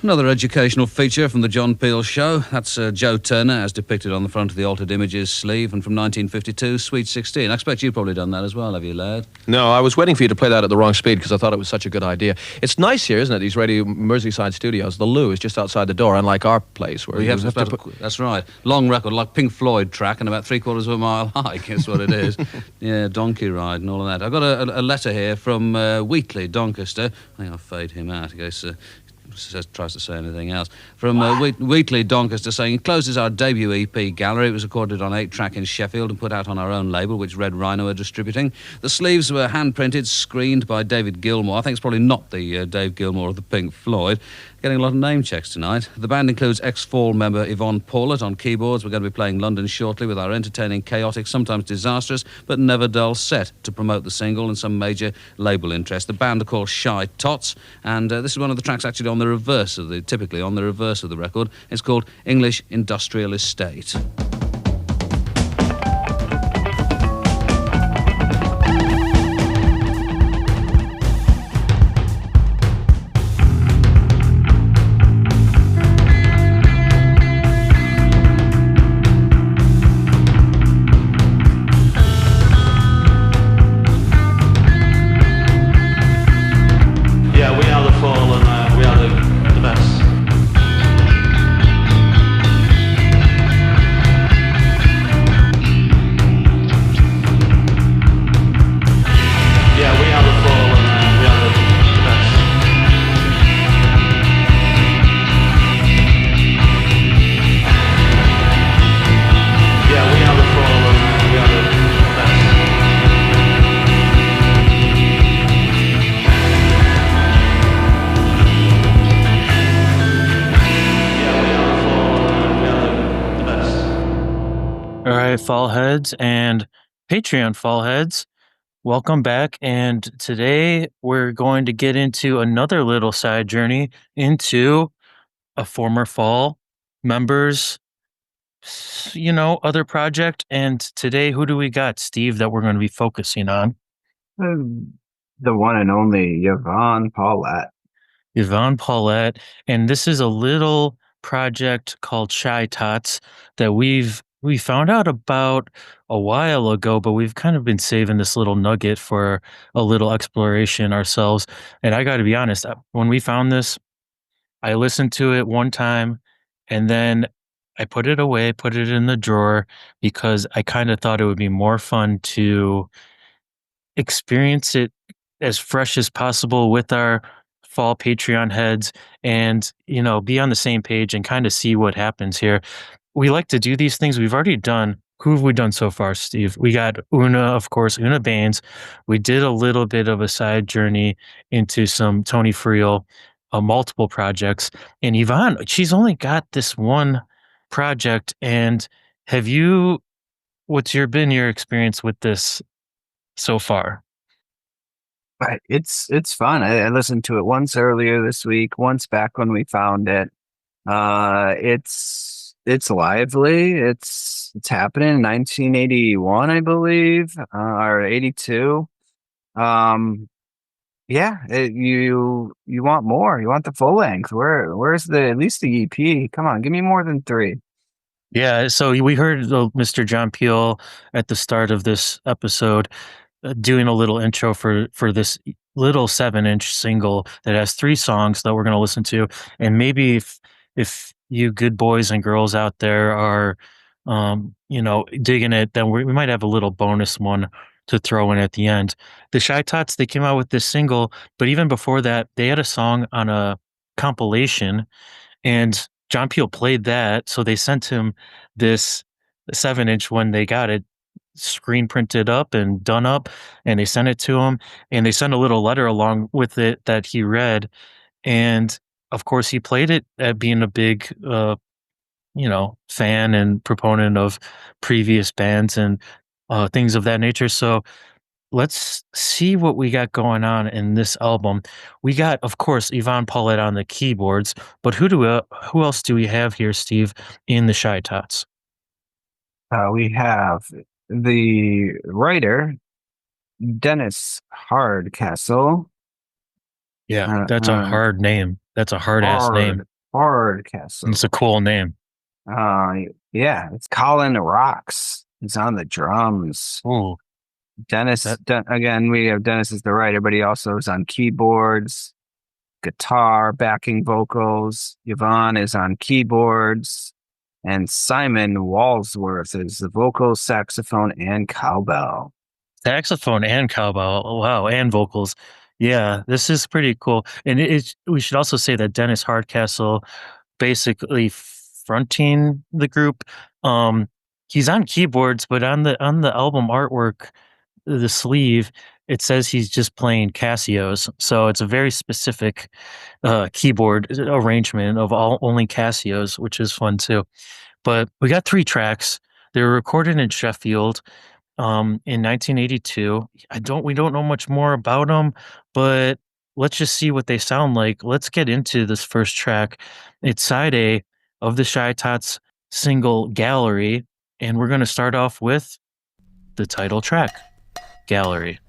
Another educational feature from the John Peel Show. That's Joe Turner, as depicted on the front of the Altered Images sleeve, and from 1952, Sweet 16. I expect you've probably done that as well, have you, lad? No, I was waiting for you to play that at the wrong speed because I thought it was such a good idea. It's nice here, isn't it, these Radio Merseyside studios? The loo is just outside the door, unlike our place. Where That's right. Long record, like Pink Floyd track, and about 3/4 of a mile hike, that's what it is. Yeah, donkey ride and all of that. I've got a letter here from Wheatley, Doncaster. I think I'll fade him out in case... tries to say anything else. From Wheatley, Doncaster, saying, closes our debut EP, Gallery. It was recorded on 8-track in Sheffield and put out on our own label, which Red Rhino are distributing. The sleeves were hand-printed, screened by David Gilmour. I think it's probably not the Dave Gilmour of the Pink Floyd. Getting a lot of name checks tonight. The band includes ex-Fall member Yvonne Paulett on keyboards. We're going to be playing London shortly with our entertaining, chaotic, sometimes disastrous, but never dull set to promote the single and some major label interest. The band are called Shy Tots, and this is one of the tracks actually on the reverse of the record. It's called English Industrial Estate. Fall heads and Patreon fall heads, welcome back. And today we're going to get into another little side journey into a former fall member's, other project. And today, who do we got, Steve, that we're going to be focusing on? The one and only Yvonne Paulett. Yvonne Paulett. And this is a little project called Shy Tots that we found out about a while ago, but we've kind of been saving this little nugget for a little exploration ourselves. And I got to be honest, when we found this, I listened to it one time and then I put it away, put it in the drawer, because I kind of thought it would be more fun to experience it as fresh as possible with our fall Patreon heads and, be on the same page and kind of see what happens here. We like to do these things. We've already done. Who have we done so far, Steve? We got Una, of course, Una Baines. We did a little bit of a side journey into some Tony Friel, multiple projects. And Yvonne, she's only got this one project. And what's been your experience with this so far? It's fun. I listened to it once earlier this week, once back when we found it. It's lively. It's happening in 1981, I believe, or 82. You want more. You want the full length. Where's at least the EP? Come on, give me more than 3. Yeah, so we heard Mr. John Peel at the start of this episode doing a little intro for this little 7-inch single that has 3 songs that we're going to listen to. And maybe if you good boys and girls out there are, digging it, then we might have a little bonus one to throw in at the end. The Shy Tots, they came out with this single, but even before that, they had a song on a compilation, and John Peel played that. So they sent him this 7-inch when they got it, screen printed up and done up, and they sent it to him, and they sent a little letter along with it that he read. And of course, he played it at being a big, fan and proponent of previous bands and things of that nature. So let's see what we got going on in this album. We got, of course, Yvonne Paulett on the keyboards, but who else do we have here, Steve, in the Shy Tots? We have the writer, Dennis Hardcastle. Yeah, that's a hard name. That's a hard-ass name. Hardcastle. It's a cool name. Yeah, it's Colin Rocks. He's on the drums. Ooh, Dennis, that again, we have Dennis as the writer, but he also is on keyboards, guitar, backing vocals. Yvonne is on keyboards. And Simon Walsworth is the vocals, saxophone, and cowbell. saxophone and cowbell. Oh, wow, and vocals. Yeah, this is pretty cool. And we should also say that Dennis Hardcastle basically fronting the group. He's on keyboards, but on the album artwork, the sleeve, it says he's just playing Casios. So it's a very specific keyboard arrangement of only Casios, which is fun too. But we got 3 tracks. They were recorded in Sheffield in 1982. We don't know much more about them, but let's just see what they sound like. Let's get into this first track. It's side A of the Shy Tots single Gallery, and we're going to start off with the title track, Gallery.